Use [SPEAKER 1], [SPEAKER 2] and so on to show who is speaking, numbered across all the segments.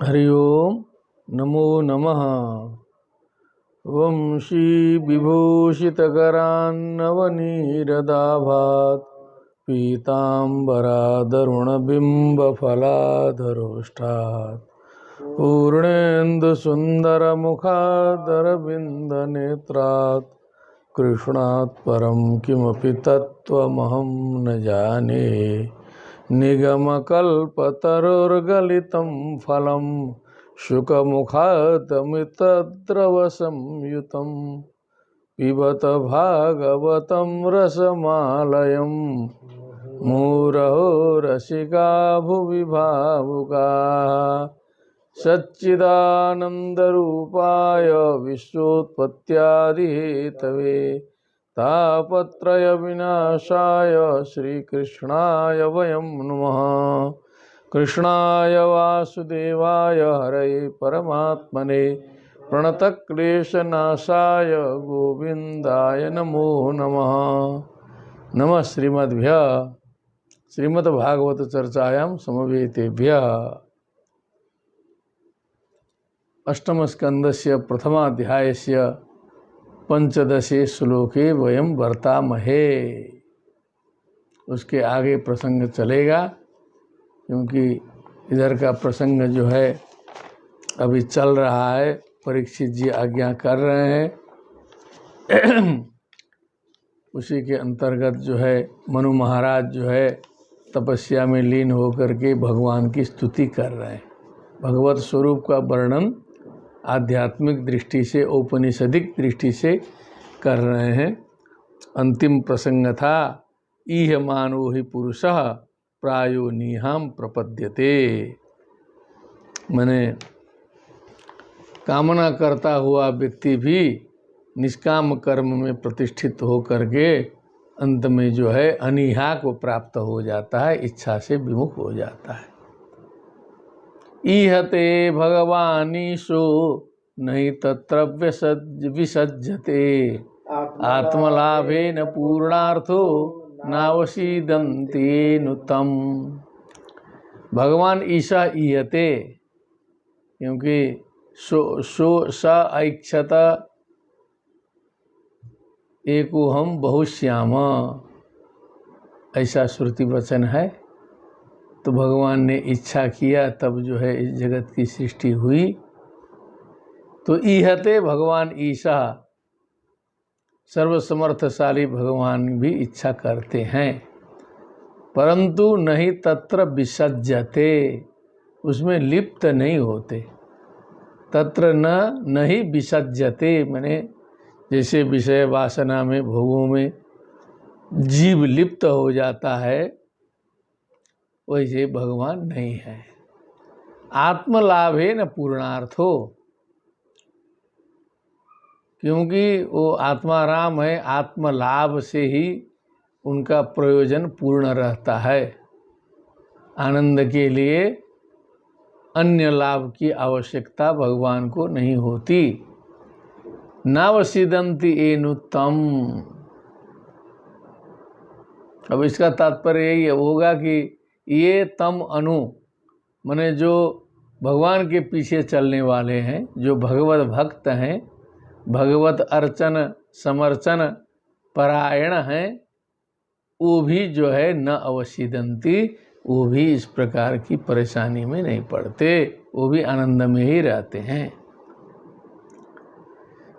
[SPEAKER 1] हरि ओम नमो नमः। वंशी विभूषितकरान्नवनीरदाभात् पीताम्बरादरुणबिम्बफलाधरोष्ठात् पूर्णेन्दुसुन्दरमुखादरविन्दनेत्रात् कृष्णात् परं किमपि तत्त्वमहं न जाने। निगमकल्पतरुर्गलितं फलं शुकमुखादमृतद्रवसंयुतं पिबत भागवतं रसमालयं मुहुरहो रसिका भुवि भावुकाः। सच्चिदानन्दरूपाय विश्वोत्पत्त्यादिहेतवे तापत्रयविनाशाय श्रीकृष्णाय वयं नमः। कृष्णाय वासुदेवाय हरये परमात्मने प्रणतक्लेशनाशाय गोविन्दाय नमो नमः। नमः श्रीमद्भ्यः श्रीमद्भागवत चर्चायां समवेतेभ्यः। अष्टमस्कंदस्य प्रथमाध्यायस्य पंचदशे श्लोके वयं वर्तामहे। उसके आगे प्रसंग चलेगा, क्योंकि इधर का प्रसंग जो है अभी चल रहा है। परीक्षित जी आज्ञा कर रहे हैं। उसी के अंतर्गत जो है मनु महाराज जो है तपस्या में लीन होकर के भगवान की स्तुति कर रहे हैं। भगवत स्वरूप का वर्णन आध्यात्मिक दृष्टि से, औपनिषदिक दृष्टि से कर रहे हैं। अंतिम प्रसंग था इह मानो हि पुरुषः प्रायो निहाम प्रपद्यते। मैंने कामना करता हुआ व्यक्ति भी निष्काम कर्म में प्रतिष्ठित होकर के अंत में जो है अनिहा को प्राप्त हो जाता है, इच्छा से विमुख हो जाता है। ईहते भगवानीशो नहीं तत्र विसज्जते आत्मलाभेन पूर्णार्थो नावसीदन्तेनुतम। भगवान ईशा ईहते, क्योंकि स ऐक्षत एकोहम बहुश्याम, ऐसा श्रुति वचन है। तो भगवान ने इच्छा किया, तब जो है इस जगत की सृष्टि हुई। तो ईहते भगवान ईशा, सर्वसमर्थशाली भगवान भी इच्छा करते हैं, परंतु नहीं तत्र विसज्जते, उसमें लिप्त नहीं होते। तत्र नहीं विसज्जते, माने जैसे विषय वासना में, भोगों में जीव लिप्त हो जाता है, वैसे भगवान नहीं है। आत्मलाभेन पूर्णार्थो, क्योंकि वो आत्माराम है, आत्मलाभ से ही उनका प्रयोजन पूर्ण रहता है। आनंद के लिए अन्य लाभ की आवश्यकता भगवान को नहीं होती। नावसीदन्ति एनुत्तम। अब इसका तात्पर्य यही होगा कि ये तम अनु, माने जो भगवान के पीछे चलने वाले हैं, जो भगवत भक्त हैं, भगवत अर्चन समर्चन परायण हैं, वो भी जो है न अवसीदन्ति, वो भी इस प्रकार की परेशानी में नहीं पड़ते, वो भी आनंद में ही रहते हैं।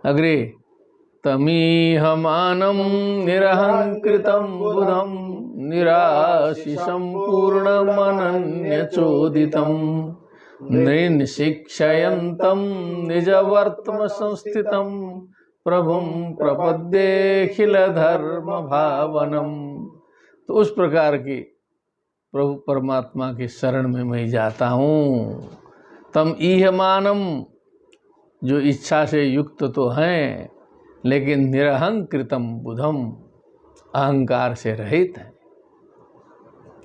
[SPEAKER 1] अग्रे तमीहमानं निरहंकृतं बुधं निराशिषं पूर्णमनन्यचोदितं नृशिक्षयन्तं निजवर्त्म संस्थितं प्रभुं प्रपद्येऽखिल धर्म भावनम। तो उस प्रकार की प्रभु परमात्मा के शरण में मैं जाता हूँ। तम ईहमानम, जो इच्छा से युक्त तो हैं, लेकिन निरहंकृतम बुधम, अहंकार से रहित है।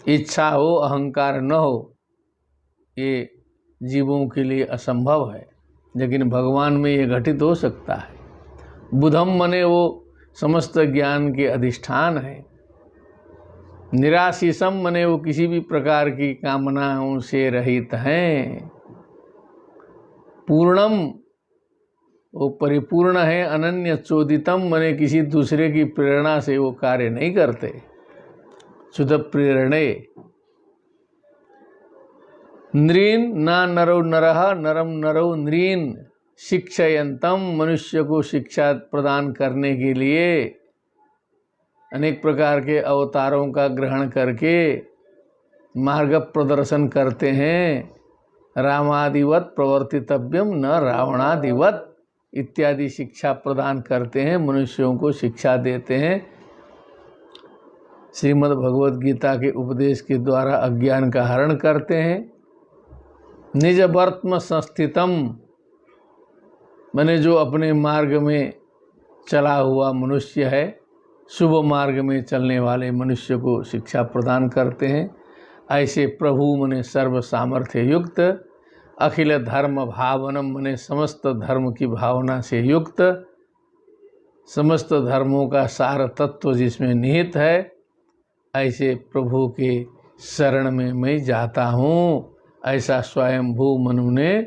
[SPEAKER 1] इच्छा हो अहंकार न हो, ये जीवों के लिए असंभव है, लेकिन भगवान में ये घटित हो सकता है। बुधम मने वो समस्त ज्ञान के अधिष्ठान है। निराशीषम मने वो किसी भी प्रकार की कामनाओं से रहित हैं। पूर्णम वो परिपूर्ण है, अनन्य चोदितम मने किसी दूसरे की प्रेरणा से वो कार्य नहीं करते। शुद्ध प्रेरणे नृन ना नरो नरः नरम नरो नृन शिक्षयंतम, मनुष्य को शिक्षा प्रदान करने के लिए अनेक प्रकार के अवतारों का ग्रहण करके मार्ग प्रदर्शन करते हैं। रामादिवत प्रवर्तितव्यम न रावणादिवत इत्यादि शिक्षा प्रदान करते हैं, मनुष्यों को शिक्षा देते हैं। श्रीमद् भगवद गीता के उपदेश के द्वारा अज्ञान का हरण करते हैं। निज वर्त्म संस्थितम माने जो अपने मार्ग में चला हुआ मनुष्य है, शुभ मार्ग में चलने वाले मनुष्य को शिक्षा प्रदान करते हैं। ऐसे प्रभु मने सर्व सामर्थ्य युक्त, अखिल धर्म भावनम मने समस्त धर्म की भावना से युक्त, समस्त धर्मों का सार तत्व जिसमें निहित है, ऐसे प्रभु के शरण में मैं जाता हूँ, ऐसा स्वयंभू मनु ने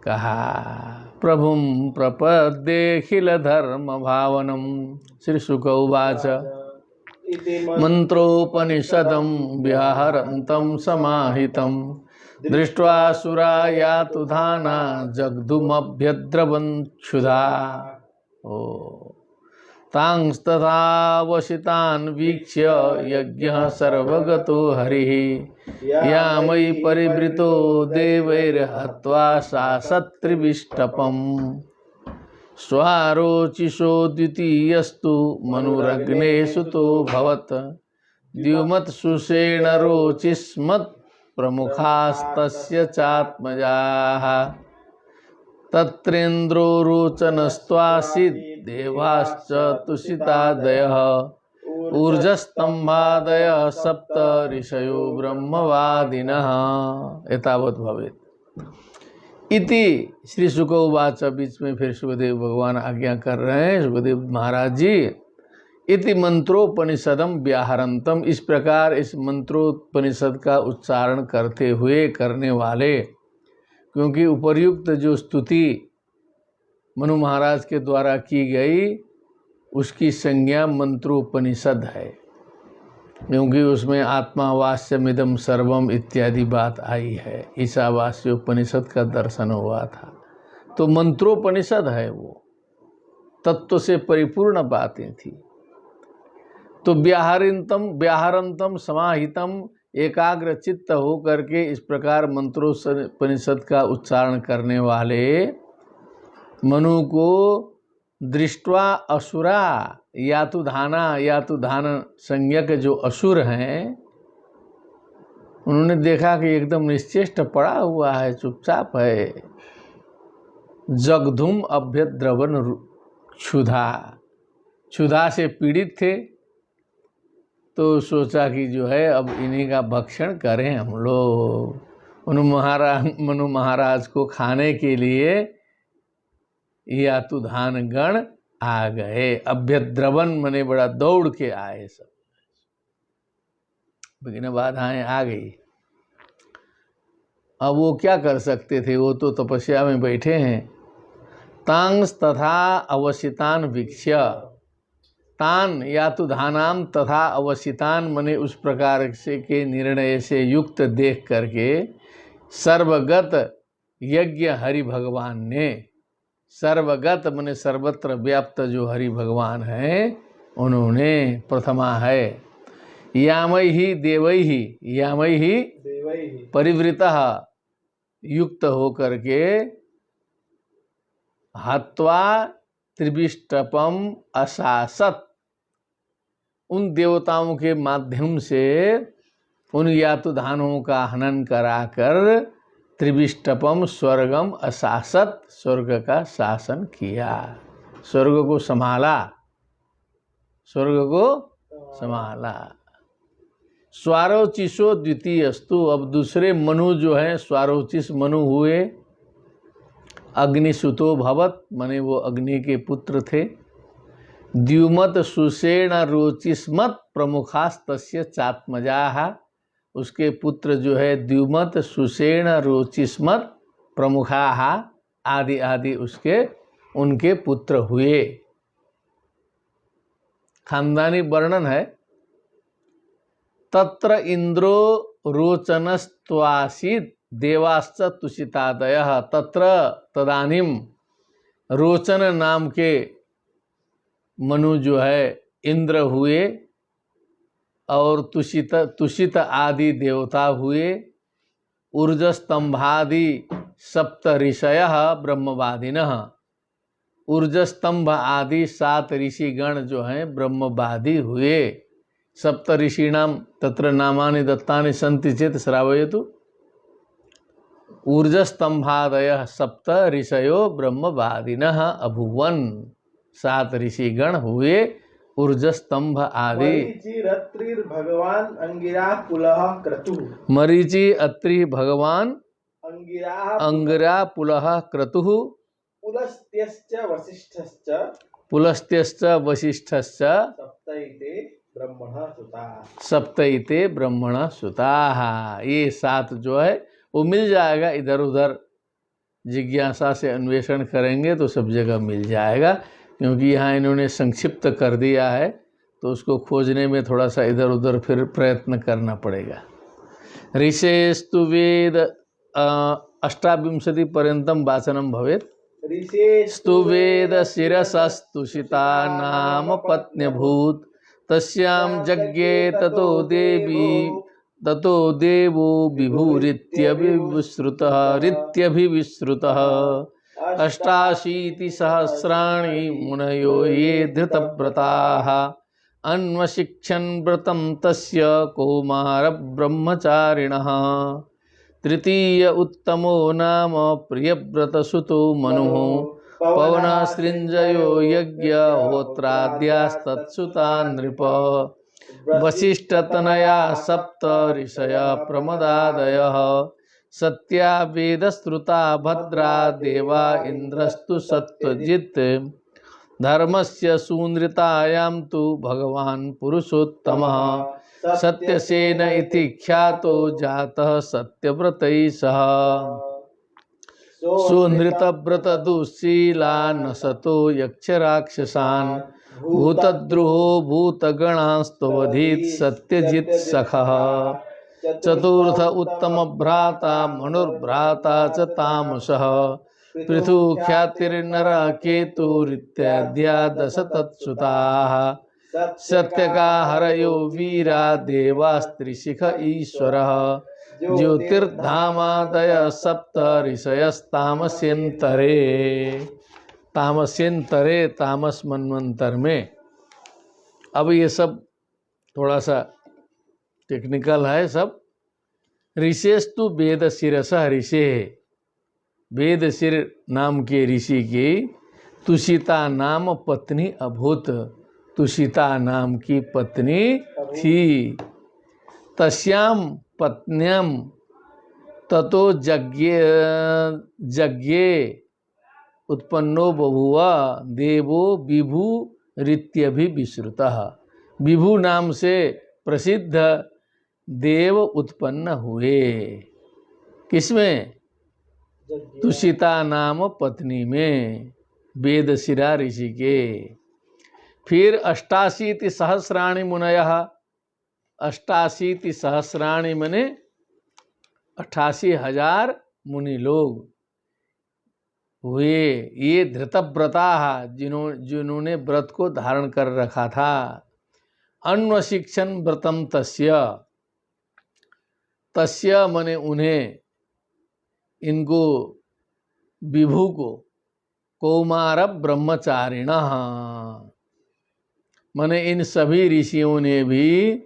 [SPEAKER 1] कहा। प्रभुं प्रपद्येऽखिल धर्म भावनम। श्री शुक उवाच मंत्रोपनिषदं व्याहरन्तं समाहितं दृष्ट्वा सुरा यातुधाना जग्धुमभ्यद्रवन् क्षुधा। तांस्तथावसितान् वीक्ष्य यज्ञः सर्वगतो हरिः यामयि परिवृतो देवैर्हत्वा सासत्रिविष्टपम्। स्वारोचिषो द्वितीयस्तु मनुरग्ने सुतो भवत् द्युमत्सुषेण रोचिस्मत् प्रमुखास्तस्य चात्मजाः। तत्रेन्द्रो रोचनस्त्वासीत् देवाश्च तुषितादयः ऊर्जस्तंभादयः सप्त ऋषयो ब्रह्मवादिनः। एतावत् भवेत्। इति श्री शुक उवाच। बीच में फिर सुखदेव भगवान आज्ञा कर रहे हैं, सुखदेव महाराज जी। इति मंत्रोपनिषदम व्याहरंतम, इस प्रकार इस मंत्रोपनिषद का उच्चारण करते हुए करने वाले, क्योंकि उपर्युक्त जो स्तुति मनु महाराज के द्वारा की गई उसकी संज्ञा मंत्रोपनिषद है, क्योंकि उसमें आत्मावास्यमिदं सर्वम इत्यादि बात आई है। ईशावास्य उपनिषद का दर्शन हुआ था, तो मंत्रोपनिषद है, वो तत्व से परिपूर्ण बातें थी। तो व्याहरंतम समाहितम, एकाग्र चित्त हो करके इस प्रकार मंत्रोपनिषद का उच्चारण करने वाले मनु को दृष्ट्वा असुरा यातुधान संज्ञक जो असुर हैं, उन्होंने देखा कि एकदम निश्चेष्ट पड़ा हुआ है, चुपचाप है। जगधुम अभ्यद्रवन क्षुधा से पीड़ित थे, तो सोचा कि जो है अब इन्हीं का भक्षण करें हम लोग। मनु महाराज को खाने के लिए यातुधान गण आ गए। अभ्यद्रवन मने बड़ा दौड़ के आए सब, लेकिन बाधाएं आ गई। अब वो क्या कर सकते थे, वो तो तपस्या में बैठे हैं। तांस तथा अवसितान वीक्ष्य, तान यातुधानाम तथा अवसितान मने उस प्रकार से के निर्णय से युक्त देख करके सर्वगत यज्ञ हरि भगवान ने, सर्वगत मने सर्वत्र व्याप्त जो हरि भगवान है, उन्होंने प्रथमा है यामई ही देवई ही परिवृतः युक्त होकर के हत्वा त्रिविष्टपम अशासत, उन देवताओं के माध्यम से उन यातुधानों का हनन कराकर त्रिविष्टपम स्वर्गम अशासत, स्वर्ग का शासन किया, स्वर्ग को संभाला, स्वर्ग को संभाला। स्वारोचिषो द्वितीयस्तु, अब दूसरे मनु जो है स्वारोचिष मनु हुए। अग्निसुतो भवत मने वो अग्नि के पुत्र थे। द्युमत सुषेण रोचिस्मत प्रमुखास्तस्य चात्मजाः, उसके पुत्र जो है द्युमत सुषेण रोचिस्मत प्रमुखाः, आदि आदि उसके उनके पुत्र हुए। खानदानी वर्णन है। तत्र इंद्रो रोचनस्त्वासीत् देवाश्च तुषितादयः। तत्र तदानीम रोचन नाम के मनु जो है इंद्र हुए और तुषित आदि देवता हुए। ऊर्जस्तंभादि सप्त ऋषयः ब्रह्मवादिनः। ऊर्जस्तंभ आदि 7 ऋषिगण जो हैं ब्रह्मवादी हुए। सप्त ऋषीणाम तत्र नामानि दत्तानि सन्ति चेत् श्रावयतु। ऊर्जस्तंभादयः सप्त ऋषयो ब्रह्मवादिनः अभुवन। 7 ऋषिगण हुए ऊर्जस्तंभ आदि।
[SPEAKER 2] भगवान अंगिरा पुलह क्रतुः।
[SPEAKER 1] मरीचि अत्रि भगवान अंगिरा पुलह क्रतुः। पुलस्त्यश्च वसिष्ठश्च सप्तैते ब्रह्मण सुताः। ये 7 जो है वो मिल जाएगा, इधर उधर जिज्ञासा से अन्वेषण करेंगे तो सब जगह मिल जाएगा, क्योंकि यहाँ इन्होंने संक्षिप्त कर दिया है तो उसको खोजने में थोड़ा सा इधर उधर फिर प्रयत्न करना पड़ेगा। ऋषेस्तु वेद 28 पर्यंतम वाचनम भवेत्। स्तु वेद शिरसस्तुषिता नाम पत्न्यभूत तस्यां यज्ञे ततो देवो रित्यभिविश्रुतः 88 सहस्राणि मुनयो ये धृतव्रताः अन्वशिक्षन् व्रतं तस्य कौमार ब्रह्मचारिणः। तृतीय उत्तमो नाम प्रियव्रतसुतो मनुः पवनसृञ्जयो यज्ञ होत्राद्यास्तत्सुता नृप। वसिष्ठतनया सप्त ऋषया प्रमदादयः सत्या वेदश्रुता भद्रा देवा इन्द्रस्तु सत्वजित्। धर्मस्य सुनृतायां तु भगवान् पुरुषोत्तमः सत्यसेन इति ख्यातो जातः सत्यव्रतैः सह। सुनृतव्रत दुःशीला नसतो यक्षराक्षसान् भूतद्रुहो भूतगणास्तवधीत् सत्यजित् सखः। चतुर्थ उत्तम भ्राता मनुर्भ्राता च तामसः पृथु ख्यातिर्नरकेतुरित्याद्या 10 तत्सुताः। सत्यका हरयो वीरा देवास्त्रिशिख ईश्वरः ज्योतिर्धामादय सप्त ऋषयस्तामस्यन्तरे। तामस मनवंतर में। अब ये सब थोड़ा सा टेक्निकल है सब। ऋषेस्तु वेद शिरसः ऋषे, वेद शिर नाम के ऋषि की तुषिता नाम पत्नी अभूत। तुषिता नाम की पत्नी थी। तस्याम पत्न्यम ततो यज्ञे उत्पन्नो बभुवा देवो विभु रित्यभिविश्रुतः। विभु नाम से प्रसिद्ध देव उत्पन्न हुए। किसमें? तुषिता नाम पत्नी में, वेदशिरा ऋषि के। फिर 88 सहस्राणि मुनयः। 88 सहस्राणि मने 88,000 मुनि लोग हुए। ये धृतव्रता जिन्होंने व्रत को धारण कर रखा था। अन्वशिक्षण व्रतम तस्य मने उन्हें, इनको विभु को, कौमार ब्रह्मचारिण मने इन सभी ऋषियों ने भी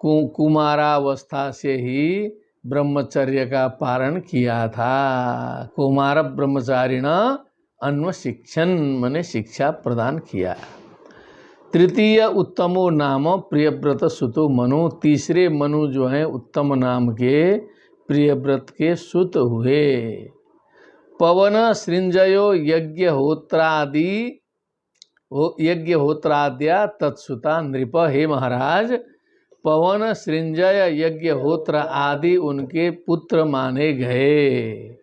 [SPEAKER 1] कुमारावस्था से ही ब्रह्मचर्य का पारण किया था। कौमार ब्रह्मचारिण अन्वशिक्षण मने शिक्षा प्रदान किया। तृतीय उत्तमो नाम प्रियव्रत सुतो मनु। तीसरे मनु जो हैं उत्तम नाम के प्रियव्रत के सुत हुए। पवन सृंजयो यज्ञहोत्राद्या तत्सुता नृप। हे महाराज, पवन सृंजय यज्ञहोत्र आदि उनके पुत्र माने गए।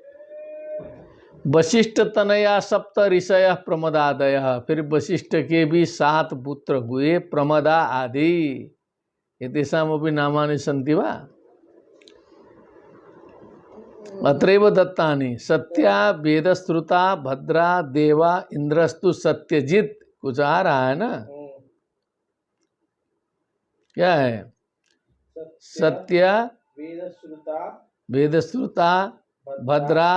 [SPEAKER 1] वशिष्ठ तनया सप्त ऋषय प्रमदादय, फिर वशिष्ठ के भी 7 पुत्र हुए प्रमदा आदि। एतेषामपि नामानि सन्ति वा? अत्रैव दत्तानि। सत्या वेदश्रुता भद्रा देवा इंद्रस्तु सत्यजित। कुछ आ रहा है ना? क्या है? सत्य वेदश्रुता भद्रा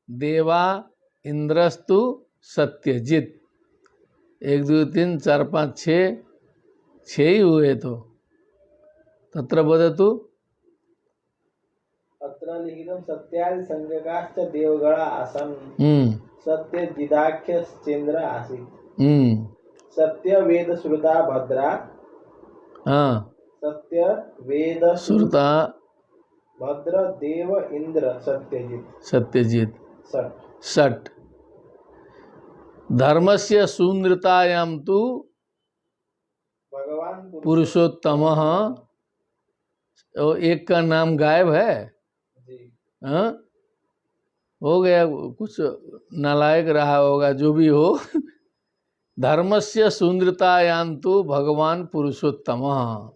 [SPEAKER 1] देवा इंद्रस्तु सत्यजित। 1 2 3 4 5 6 ही हुए। तो तत्र वदतु।
[SPEAKER 2] अत्र लिखितं सत्यादि संज्ञकाश्च देवगणा आसन्। सत्यजिदाख्यश्चेन्द्र आसीत्। सत्य वेद श्रुता भद्रा।
[SPEAKER 1] हाँ,
[SPEAKER 2] सत्य वेद
[SPEAKER 1] श्रुता
[SPEAKER 2] भद्र देव इंद्र सत्यजित।
[SPEAKER 1] सत्यजित
[SPEAKER 2] षट्।
[SPEAKER 1] षट्। धर्मस्य सुंदरतायां तु
[SPEAKER 2] भगवान
[SPEAKER 1] पुरुषोत्तमः। एक का नाम गायब है। हाँ, हो गया, कुछ नालायक रहा होगा, जो भी हो। धर्मस्य सुंदरतायां तु भगवान पुरुषोत्तमः।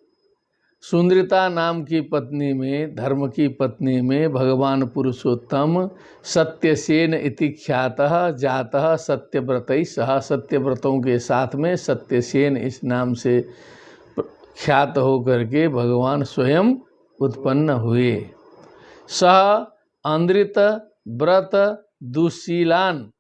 [SPEAKER 1] सुंदरता नाम की पत्नी में, धर्म की पत्नी में भगवान पुरुषोत्तम सत्यसेन इति ख्यातः जातः सत्यव्रतैः सह। सत्यव्रतों के साथ में सत्यसेन इस नाम से ख्यात होकर के भगवान स्वयं उत्पन्न हुए। सह अंद्रित व्रत दुशीलान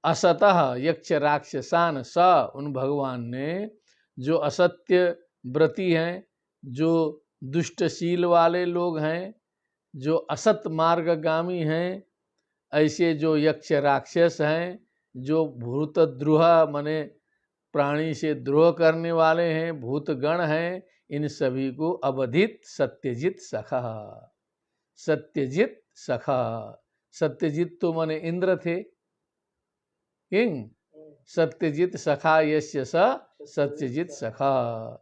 [SPEAKER 1] असतः यक्ष राक्षसान। स उन भगवान ने जो असत्य व्रती हैं, जो दुष्टशील वाले लोग हैं, जो असत मार्गगामी हैं, ऐसे जो यक्ष राक्षस हैं, जो भूतद्रोह माने प्राणी से द्रोह करने वाले हैं, भूतगण हैं, इन सभी को अवधित सत्यजित सखा। सत्यजित सखा। सत्यजित तो माने इंद्र थे, किंग। सत्यजित सखा यस्य स सत्यजित सखा,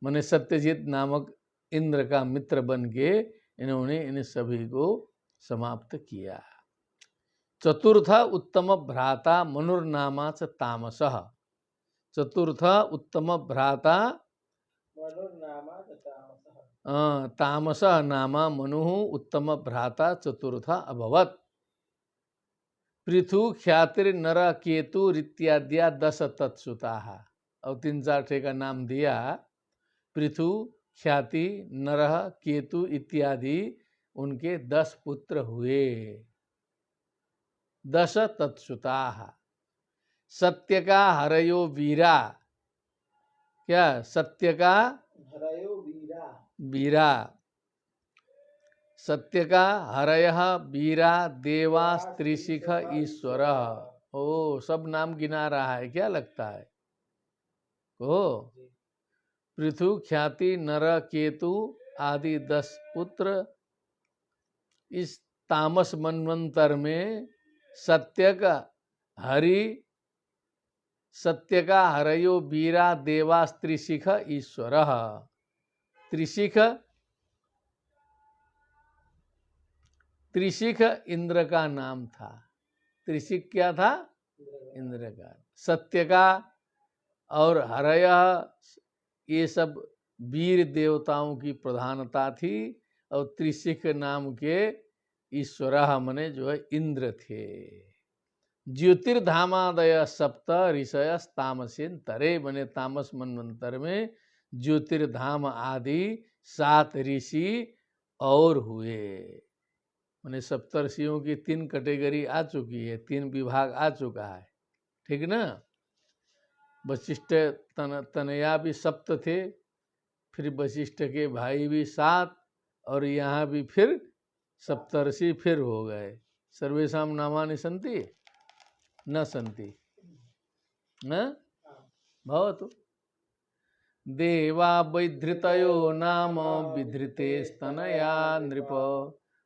[SPEAKER 1] माने सत्यजित नामक इंद्र का मित्र बन के इन्होंने इन सभी को समाप्त किया। चतुर्थ उत्तम भ्राता मनुर्नामा च तामसः। चतुर्थ उत्तम भ्राता तामसः नामा मनुः उत्तम भ्राता चतुर्थ अभवत्। पृथु ख्यातिर नर केतु इत्याद्या 10 तत्सुता। और 3 4 का नाम दिया। पृथु ख्याति नरह केतु इत्यादि उनके 10 पुत्र हुए। 10 तत्सुता। सत्य का हरयो वीरा। क्या? सत्य का
[SPEAKER 2] हरयो वीरा।
[SPEAKER 1] वीरा। सत्य का हरयः वीरा देवा त्रिशिख ईश्वर। ओ, सब नाम गिना रहा है, क्या लगता है को? पृथु ख्याति नर केतु आदि 10 पुत्र। इस तामस मनवंतर में सत्य का हरि, सत्य का हरयो वीरा देवा त्रिशिख ईश्वर। त्रिशिख, त्रिशिख इंद्र का नाम था। त्रिशिख क्या था? इंद्र का। सत्य का और हरय, ये सब वीर देवताओं की प्रधानता थी। और त्रिशिख नाम के ईश्वर मने जो है इंद्र थे। ज्योतिर्धामादय सप्त ऋषय तामसेन तरे, बने तामस मनवंतर में ज्योतिर्धाम आदि 7 ऋषि और हुए। मैंने सप्तर्षियों की 3 कैटेगरी आ चुकी है, 3 विभाग आ चुका है, ठीक ना। वशिष्ठ तनया भी सप्त थे, फिर वशिष्ठ के भाई भी 7, और यहाँ भी फिर सप्तर्षि फिर हो गए। सर्वेषां नामानि सन्ति न सन्ति न भवतु। देवा वैधृतयो नाम विधृते स्तनया नृप।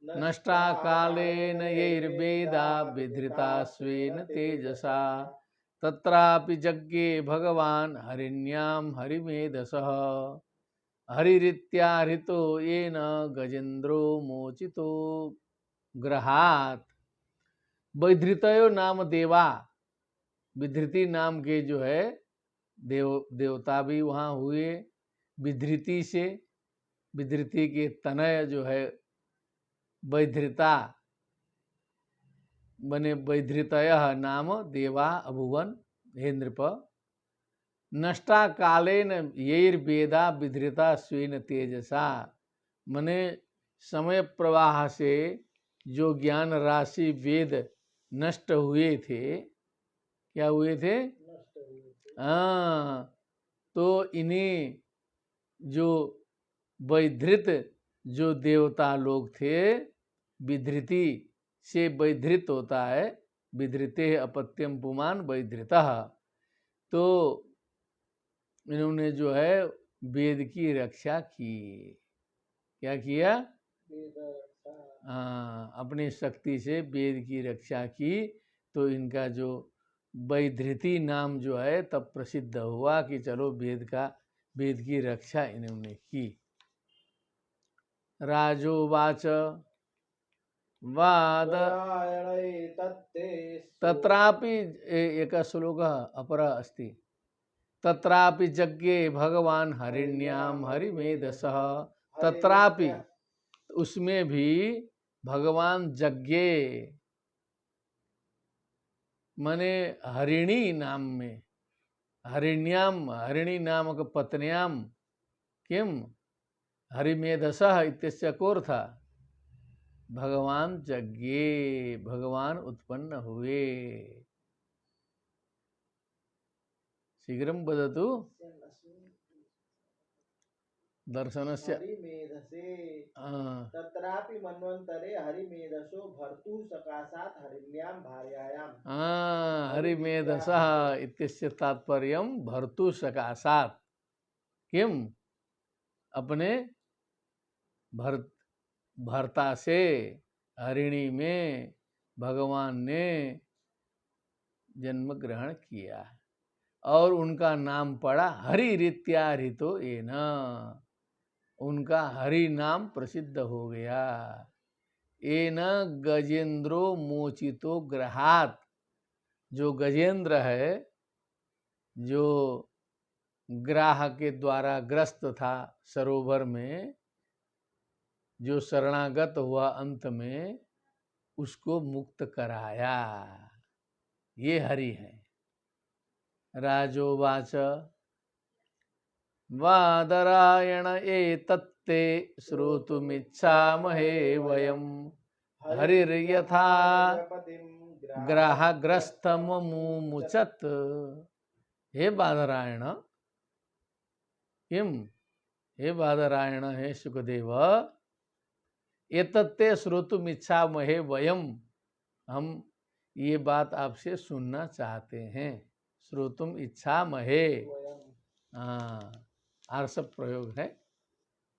[SPEAKER 1] नष्टा कालेन यैर्वेदा विधृता स्वेन तेजसा। तत्रापि यज्ञे भगवान हरिण्यां हरिमेधसः। हरिरित्याहृतो येन गजेन्द्रो मोचितो ग्रहात्। वैधृतयो नाम देवा, विधृति नाम के जो है देवता भी वहाँ हुए। विधृति से, विधृति के तनय जो है वैधृता बने वैधृतयः नाम देवा अभुवन। हे नृप, नष्टा कालेन यैर्वेदा विधृता स्वेन तेजसा, मने समय प्रवाह से जो ज्ञान राशि वेद नष्ट हुए थे, क्या हुए थे? हाँ, तो इन्हीं जो वैधृत जो देवता लोग थे, विधृति से वैधृत होता है, विधृते अपत्यम पुमान वैधृतः, तो इन्होंने जो है वेद की रक्षा की। क्या किया? अपनी शक्ति से वेद की रक्षा की। तो इनका जो वैधृति नाम जो है तब प्रसिद्ध हुआ कि चलो वेद की रक्षा इन्होंने की। राजोवाच वाद तत्रापि एक श्लोक अपर अस्ति, तत्रापि यज्ञे भगवान हरिण्याम हरिमेधसः, तत्रापि उसमें भी भगवान यज्ञे माने हरिणी नाम में, हरिण्याम हरिणी नामक पत्न्याम किम हरिमेधसः इत्यस्य कोऽर्थः, भगवान यज्ञे भगवान उत्पन्न हुए। शीघ्रं वदतु दर्शनस्य।
[SPEAKER 2] तत्रापि मन्वन्तरे हरिमेधसो भर्तुः सकाशात् हरिण्यां भार्यायां।
[SPEAKER 1] हरिमेधसः इत्यस्य तात्पर्यं भर्तुः सकाशात्, किम अपने भर्ता से हरिणी में भगवान ने जन्म ग्रहण किया और उनका नाम पड़ा हरि रीत्या हरितो येन, उनका हरि नाम प्रसिद्ध हो गया। येन गजेंद्रो मोचितो ग्रहात, जो गजेंद्र है, जो ग्राह के द्वारा ग्रस्त था सरोवर में, जो शरणागत हुआ अंत में, उसको मुक्त कराया, ये हरि है। राजोवाच वादरायण एतत्ते श्रोतुमिच्छामहे वयम्, हरिर्यथा ग्राहग्रस्तममुमुचत। हे बादरायण, किम? हे बादरायण, हे सुखदेव, एतत्ते श्रोतुमिच्छामहे वयम्, हम ये बात आपसे सुनना चाहते हैं। श्रोतुम इच्छामहे, आर्षभ प्रयोग है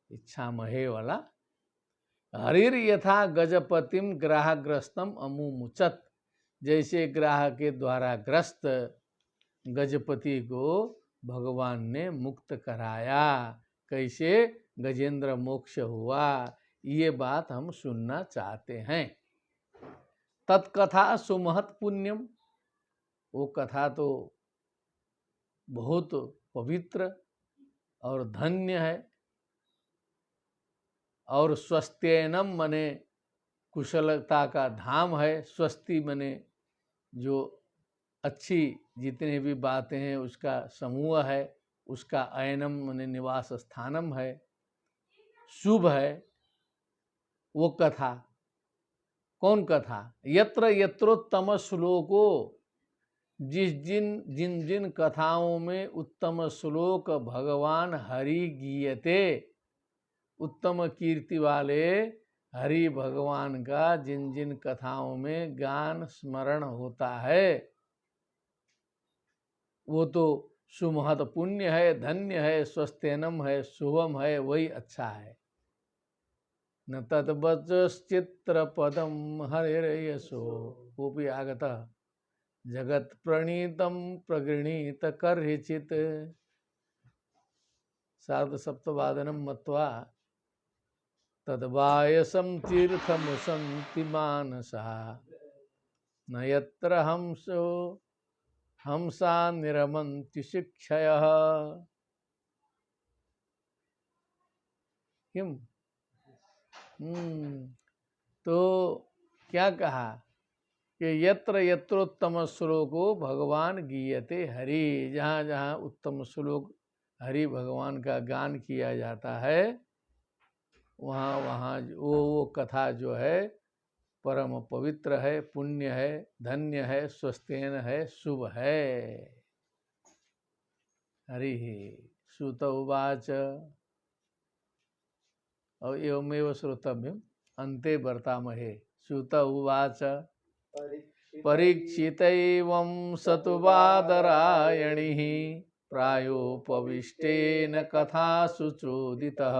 [SPEAKER 1] इच्छामहे वाला। हरिर यथा गजपतिम ग्राहग्रस्तम अमुमुचत, जैसे ग्राह के द्वारा ग्रस्त गजपति को भगवान ने मुक्त कराया, कैसे गजेंद्र मोक्ष हुआ, ये बात हम सुनना चाहते हैं। तत्कथा सुमहत पुण्यम, वो कथा तो बहुत पवित्र और धन्य है। और स्वस्त्यनम मने कुशलता का धाम है, स्वस्ति मने जो अच्छी जितने भी बातें हैं उसका समूह है, उसका अयनम मने निवास स्थानम है, शुभ है वो कथा। कौन कथा? यत्र यत्रोत्तम श्लोको, जिन जिन कथाओं में उत्तम श्लोक भगवान हरि गीयते, उत्तम कीर्ति वाले हरि भगवान का जिन जिन कथाओं में गान स्मरण होता है, वो तो सुमहत पुण्य है, धन्य है, स्वस्थेनम है, शुभम है, वही अच्छा है। न तद्वचश्चित्र पदम हरिर्यशो कोपि आगतः जगत प्रणीतम प्रगृणीत कर्हिचित। सार्ध सप्तवादनम मत्वा तद्वायसम तीर्थम संति मानसा, न यत्र हंसा निरमन्ति शिक्षयः। किम? तो क्या कहा कि यत्र यत्रोत्तम श्लोको भगवान गीयते हरि, जहाँ जहाँ उत्तम श्लोक हरि भगवान का गान किया जाता है वहाँ वहाँ वो कथा जो है परम पवित्र है, पुण्य है, धन्य है, स्वस्तेन है, शुभ है। हरि सूत उवाच और एवमेव श्रोतव्यम अन्ते वर्तामहे। सूत उवाच परीक्षित एवं सतुवादरायणिः प्रायोपविष्टेन कथासु चोदितः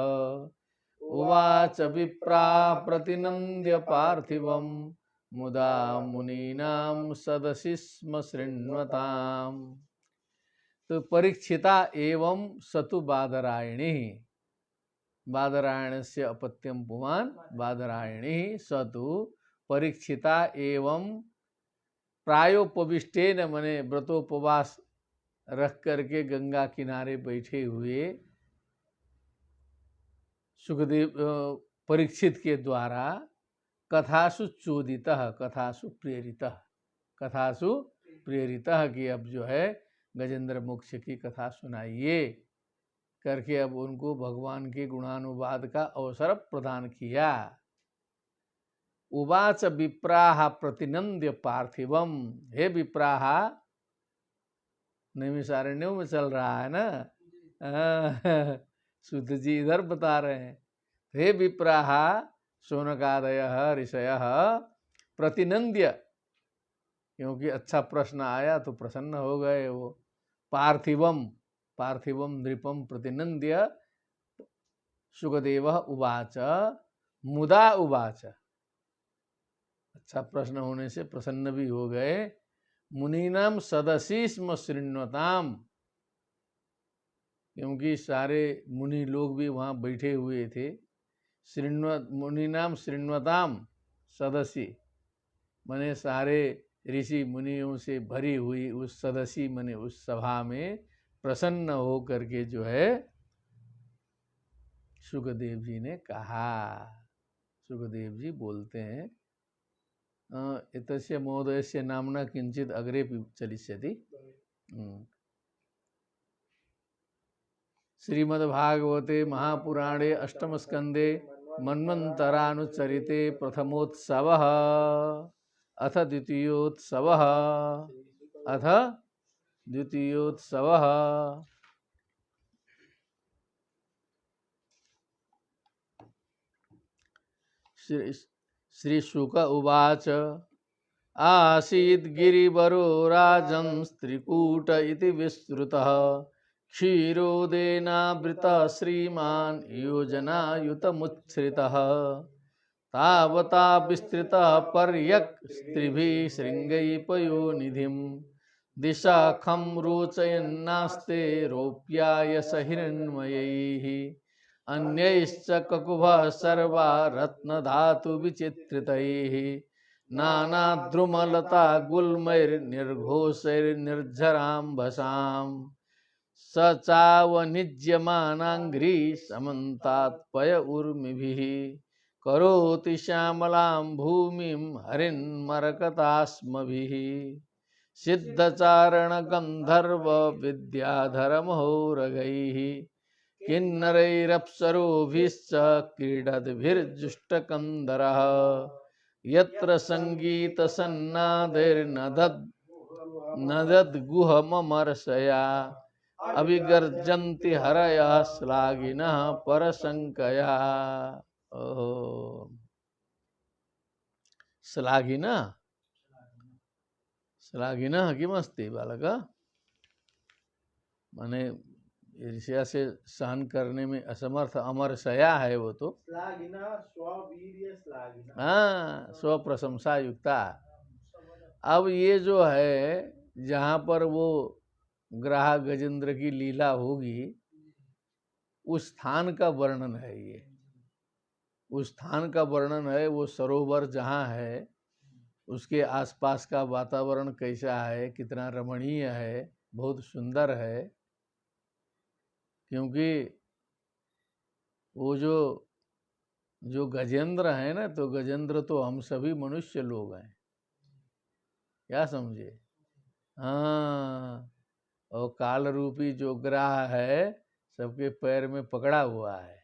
[SPEAKER 1] उवाच विप्रा प्रतिनन्द्य पार्थिवं मुदा मुनीनां सदसि स्म शृण्वताम्। तो परीक्षिता एवं सतु बादरायणी, बादरायण से अपत्यम पुमान बादरायणी सतु परीक्षिता एवं प्रायोपविष्टेन, मने व्रतोपवास रख करके गंगा किनारे बैठे हुए सुखदेव परीक्षित के द्वारा कथासु चोदितः, कथासु प्रेरितः, कथासु प्रेरितः कि अब जो है गजेंद्र मोक्ष की कथा सुनाइए करके अब उनको भगवान के गुणानुवाद का अवसर प्रदान किया। उवाच विप्राह प्रतिनंद्य पार्थिवम, हे विप्राह, नैमिषारण्य में चल रहा है ना, सुध जी इधर बता रहे हैं। हे विप्राह शौनकादयः ऋषयः प्रतिनंद्य, क्योंकि अच्छा प्रश्न आया तो प्रसन्न हो गए वो। पार्थिवम, पार्थिवम नृपम प्रतिनंद्य सुखदेवः उवाच मुदा उवाच, अच्छा प्रश्न होने से प्रसन्न भी हो गए। मुनीनाम सदसि स्म शृण्वताम, क्योंकि सारे मुनि लोग भी वहाँ बैठे हुए थे। मुनीनाम शृण्वताम सदसि, मने सारे ऋषि मुनियों से भरी हुई उस सदसी मने उस सभा में प्रसन्न हो करके जो है सुखदेव जी ने कहा। सुखदेव जी बोलते हैं एतस्य महोदयस्य नाम्ना किंचित अग्रे चलिष्यति। श्रीमद्भागवते महापुराणे अष्टम स्कंदे मन्वन्तरानुचरिते प्रथमोत्सवः अथ द्वितीयोत्सवः, अथ द्वितीयोत्सवः। श्री शुक उवाच आसीद् गिरिवरो राजन् स्त्रीकूट इति विश्रुतः क्षीरोदेनावृतः श्रीमान् योजनायुतमुच्छ्रितः तावता विस्तृतः पर्यक् स्त्रिभिः शृङ्गैपयोनिधिं दिशाखं रोचयन्नास्ते रौप्याय सहिरण्मयैः अन्यैश्च ककुभः सर्वा रत्नधातुविचित्रितैः नानाद्रुमलता गुल्मैर्निर्घोषैर्निर्झराम्भसाम् स चावनिज्यमानाङ्घ्रि समन्तात्पय उर्मिभिः करोति श्यामलां भूमिं हरिन्मरकतास्मभिः सिद्धचारणगन्धर्व विद्याधरमहोरगैः किन्नरैरप्सरोभिश्च क्रीडद्भिर्जुष्टकन्दरः यत्र सङ्गीतसन्नादैर्नदद्गुहममर्षया अभिगर्जन्ति हरयः श्लाघिनः परशङ्कया। ओहो, श्लाघिनः, श्लाघिनः किमस्ति बालक, माने ईर्ष्या से सहन करने में असमर्थ अमरसया है वो तो। हाँ, स्व प्रशंसा युक्ता। अब ये जो है जहाँ पर वो ग्राह गजेंद्र की लीला होगी उस स्थान का वर्णन है ये, उस स्थान का वर्णन है। वो सरोवर जहाँ है उसके आसपास का वातावरण कैसा है, कितना रमणीय है, बहुत सुंदर है। क्योंकि वो जो गजेंद्र है ना, तो गजेंद्र तो हम सभी मनुष्य लोग हैं, क्या समझे। हाँ, और काल रूपी जो ग्रह है सबके पैर में पकड़ा हुआ है।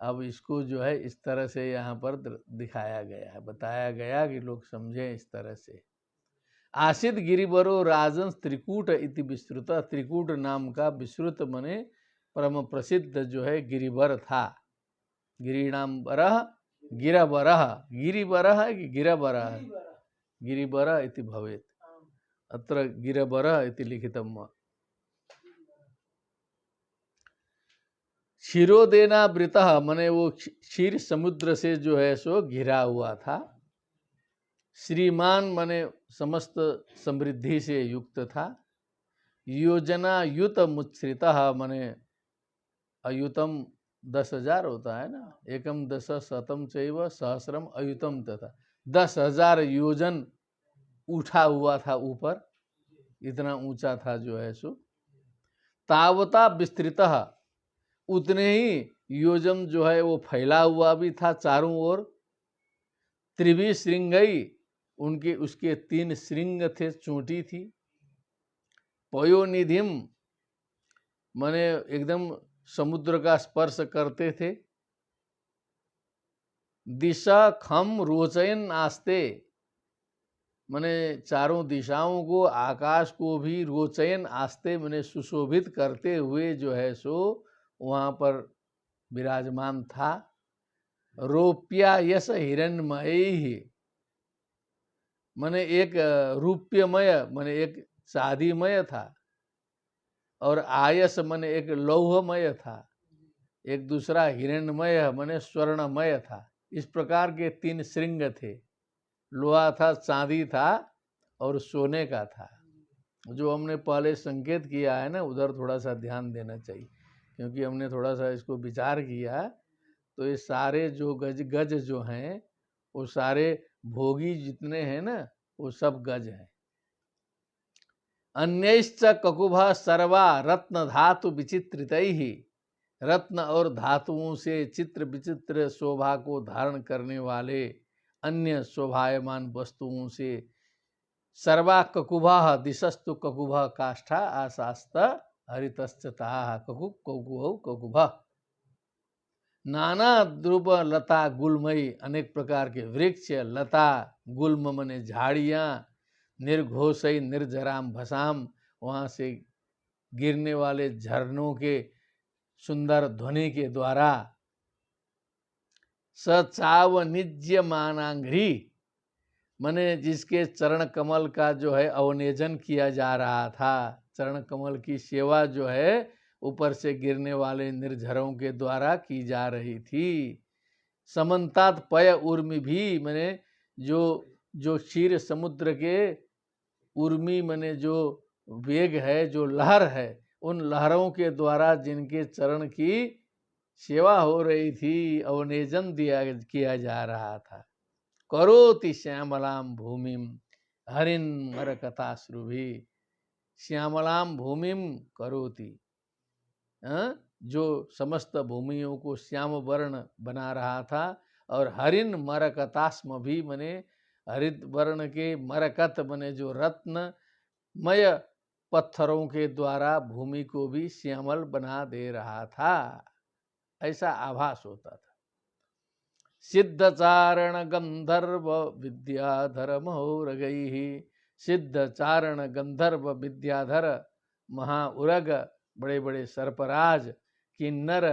[SPEAKER 1] अब इसको जो है इस तरह से यहाँ पर दिखाया गया है, बताया गया कि लोग समझें इस तरह से। आसित गिरिवरो राजन त्रिकूट इति विस्तृत, त्रिकूट नाम का विस्तृत मने परम प्रसिद्ध जो है गिरिवर था। गिरीणाम बरह गिरवरः, गिरिवरः कि गिरवरः है, गिरिवरः इति भवेत्, अत्र गिरवरः इति लिखितम्। क्षीरोदेना वृतः मने वो क्षीर समुद्र से जो है सो घिरा हुआ था। श्रीमान मने समस्त समृद्धि से युक्त था। योजना युत मुच्छ्रितः मने अयुतम 10,000 होता है ना, एकम दश शतम चैव सहस्रम अयुतम, तथा 10,000 योजन उठा हुआ था ऊपर, इतना ऊंचा था जो है सो। तावता विस्तृतः, उतने ही योजन जो है वो फैला हुआ भी था चारों ओर। त्रिवी श्रृंगई, उनके उसके 3 श्रृंग थे, चोटी थी। पयोनिधिम माने एकदम समुद्र का स्पर्श करते थे। दिशा खम रोचयन आस्ते, माने चारों दिशाओं को, आकाश को भी रोचयन आस्ते माने सुशोभित करते हुए जो है सो वहाँ पर विराजमान था। रोप्या यश हिरण्मय, माने एक रूप्यमय माने एक चांदीमय था, और आयस माने एक लौहमय था, एक दूसरा हिरण्मय माने स्वर्णमय था। इस प्रकार के 3 श्रृंग थे, लोहा था, चांदी था और सोने का था। जो हमने पहले संकेत किया है ना, उधर थोड़ा सा ध्यान देना चाहिए, क्योंकि हमने थोड़ा सा इसको विचार किया। तो ये सारे जो गज जो हैं वो सारे भोगी जितने हैं ना, वो सब गज हैं। अन्यश्च ककुभा सर्वा रत्न धातु विचित्रितैहि, रत्न और धातुओं से चित्र विचित्र शोभा को धारण करने वाले अन्य शोभायमान वस्तुओं से। सर्वा ककुभा दिशस्तु ककुभा काष्ठा आशास्त हरितश्चताः ककुः ककुभौ ककुभः। नाना ध्रुव लता गुलमयी, अनेक प्रकार के वृक्ष, लता, गुल्म मने झाड़ियाँ, निर्घोषई निर्झराम भसाम, वहाँ से गिरने वाले झरनों के सुंदर ध्वनि के द्वारा। सचाव निज्य मानांघ्री, मने जिसके चरण कमल का जो है अवनेजन किया जा रहा था, चरण कमल की सेवा जो है ऊपर से गिरने वाले निर्झरों के द्वारा की जा रही थी। समन्तात पय उर्मी भी, मने जो क्षीर समुद्र के उर्मी मने जो वेग है, जो लहर है, उन लहरों के द्वारा जिनके चरण की सेवा हो रही थी, अवनेजन किया जा रहा था। करोति श्यामलाम भूमिम हरिन मरकताश्रुभि, श्यामलाम भूमिम करोति, जो समस्त भूमियों को श्याम वर्ण बना रहा था। और हरिन मरकतास्म भी मने हरित वर्ण के, मरकत मने जो रत्नमय पत्थरों के द्वारा भूमि को भी श्यामल बना दे रहा था, ऐसा आभास होता था। सिद्धचारण गंधर्व विद्याधर महोरगैहि, सिद्धचारण गंधर्व विद्याधर महाउरग, बड़े बड़े सर्पराज, किन्नर,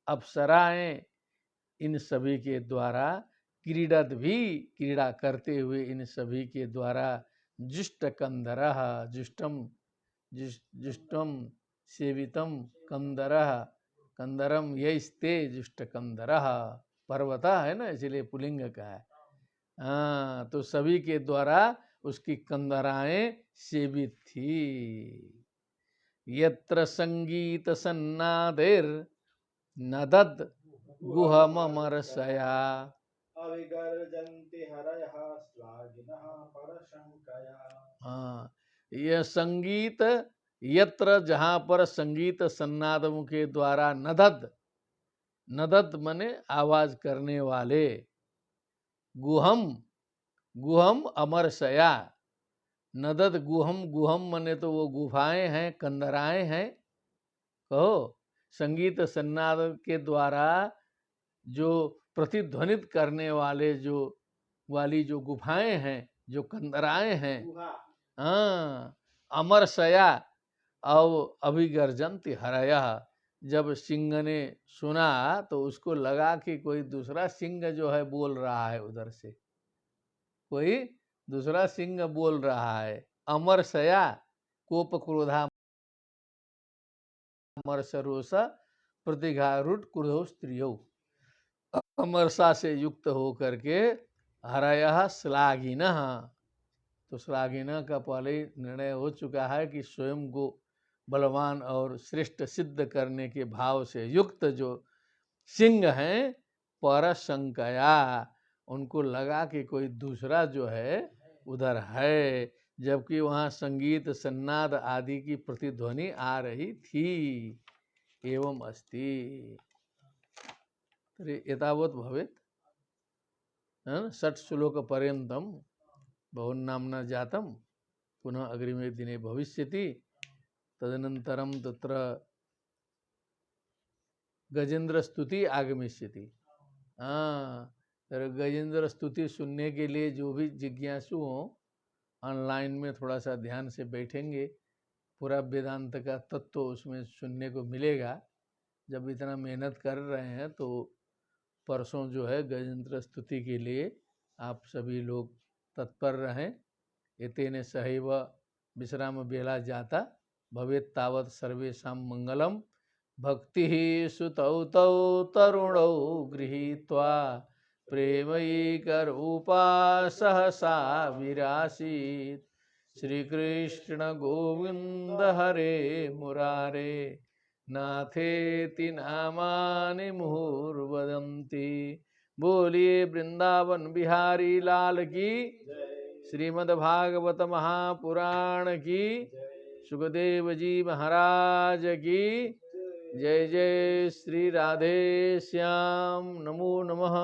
[SPEAKER 1] अप्सराएं, इन सभी के द्वारा, क्रीडत भी, क्रीड़ा करते हुए इन सभी के द्वारा, जुष्ट कंदरः, जुष्टम सेवितम कंदरः, कंदरम यस्ते जुष्ट कंदरः, पर्वता है ना, इसलिए पुलिंग का है। हाँ, तो सभी के द्वारा उसकी कंदराएं सेवित थी। यत्र संगीत सन्नादेर नदद गुहममरसया,
[SPEAKER 2] अविगर्जन्ति हरयः श्लाघिनः परशङ्कया।
[SPEAKER 1] हाँ, यह संगीत यत्र जहाँ पर संगीत सन्नादों के द्वारा नदद, नदद मने आवाज करने वाले, गुहम, गुहम अमरसया, नदद गुहम, गुहम मने तो वो गुफाएं हैं, कंदराएं हैं, कहो संगीत सन्नाद के द्वारा जो प्रतिध्वनित करने वाले जो वाली जो गुफाएं हैं, जो कंदराएं हैं,
[SPEAKER 2] गुहा
[SPEAKER 1] हाँ, अमरसया और अभिगर्जंति हरया, जब सिंह ने सुना तो उसको लगा कि कोई दूसरा सिंह जो है बोल रहा है, उधर से कोई दूसरा सिंह बोल रहा है। अमरसया कोप क्रोधा अमरसरोसा प्रतिघारुट क्रोधो स्त्रियो, अमरसा से युक्त होकर के हरयः श्लाघिनः, तो श्लाघिनः का पहले ही निर्णय हो चुका है कि स्वयं को बलवान और श्रेष्ठ सिद्ध करने के भाव से युक्त जो सिंह हैं, परशंकया, उनको लगा कि कोई दूसरा जो है उधर है, जबकि वहाँ संगीत सन्नाद आदि की प्रतिध्वनि आ रही थी। एवं अस्ति तर्हि एतावत् भवेत्, षट् श्लोक पर्यन्तं बहुनाम्ना जातं, पुनः अग्रिमे दिने भविष्यति। तदनन्तरं तत्र गजेंद्र स्तुति आगमिष्यति। हाँ, गजेंद्र स्तुति सुनने के लिए जो भी जिज्ञासु हो, ऑनलाइन में थोड़ा सा ध्यान से बैठेंगे, पूरा वेदांत का तत्व उसमें सुनने को मिलेगा। जब इतना मेहनत कर रहे हैं तो परसों जो है गजेंद्र स्तुति के लिए आप सभी लोग तत्पर रहें। एतेन सहैव विश्राम बेला जाता भवेत् तावत् सर्वेषां मंगलम। भक्ति सुतौ तौ तरुणौ गृहीत्वा प्रेमैकरूपा सहसा विरासीत्। श्रीकृष्ण गोविंद हरे मुरारे, नाथेति नामानि मुहुर्वदन्ति। बोलिए वृंदावन बिहारी लाल की, श्रीमद्भागवत महापुराण की, सुखदेव जी महाराज की जय। जय श्री राधे श्याम। नमो नमः।